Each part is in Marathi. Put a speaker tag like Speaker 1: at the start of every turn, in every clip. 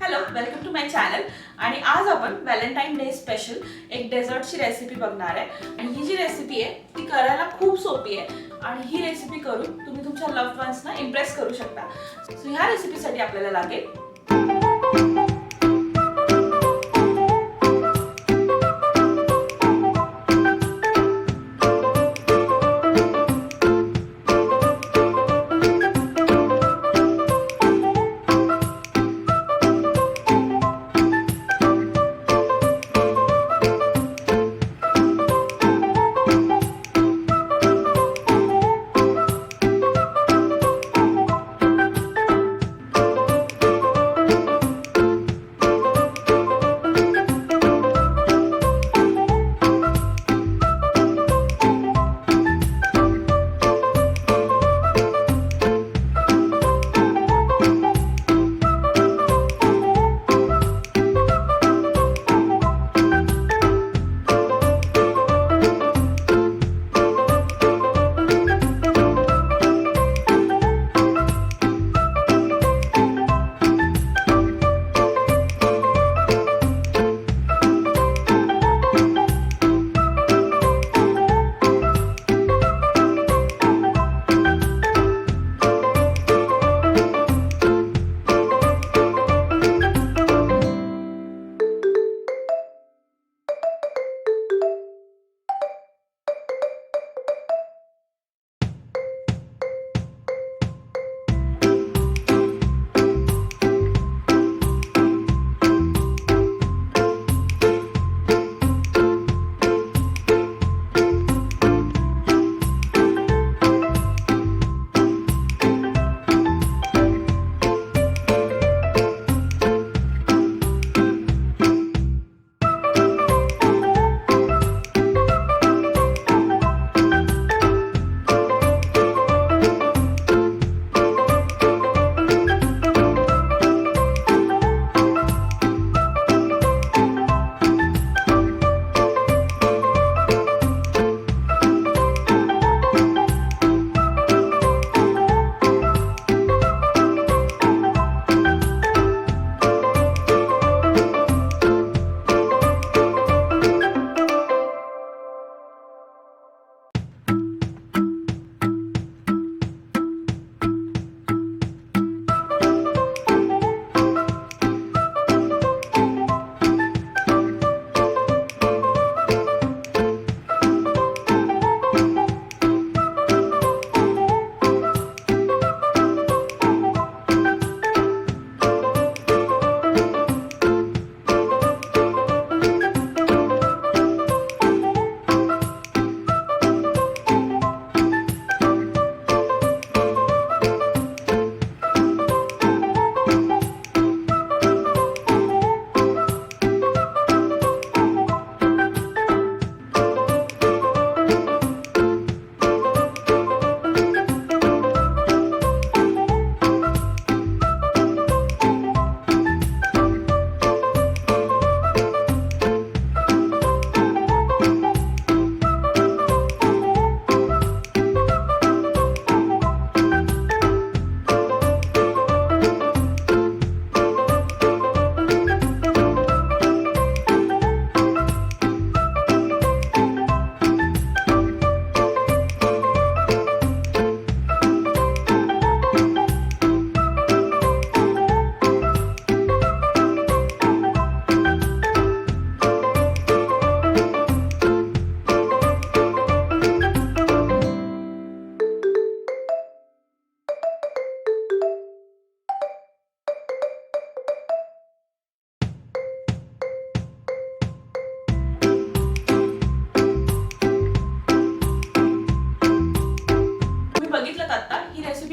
Speaker 1: Hello, welcome to my channel. आणि आज आपण व्हॅलेंटाईन डे स्पेशल एक डेझर्टची रेसिपी बघणार आहे. आणि ही जी रेसिपी आहे ती करायला खूप सोपी आहे आणि ही रेसिपी करून तुम्ही तुमच्या लव्ड वन्सना इम्प्रेस करू शकता. सो ह्या रेसिपीसाठी आपल्याला लागेल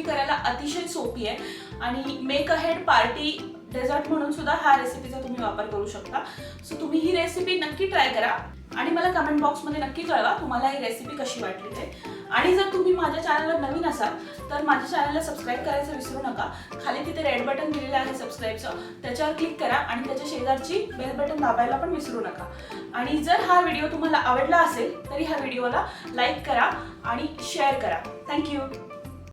Speaker 1: करायला अतिशय सोपी आहे आणि मेक अहेड पार्टी डेझर्ट म्हणून सुद्धा हा रेसिपीचा तुम्ही वापर करू शकता. सो तुम्ही ही रेसिपी नक्की ट्राय करा आणि मला कमेंट बॉक्समध्ये नक्की कळवा तुम्हाला ही रेसिपी कशी वाटली ते. आणि जर तुम्ही माझ्या चॅनलवर नवीन असाल तर माझ्या चॅनलला सबस्क्राईब करायचं विसरू नका. खाली तिथे रेड बटन दिलेलं आहे सबस्क्राईबचं, त्याच्यावर क्लिक करा आणि त्याच्या शेजारची बेल बटन दाबायला पण विसरू नका. आणि जर हा व्हिडिओ तुम्हाला आवडला असेल तरी ह्या व्हिडिओला लाईक करा आणि शेअर करा. थँक्यू.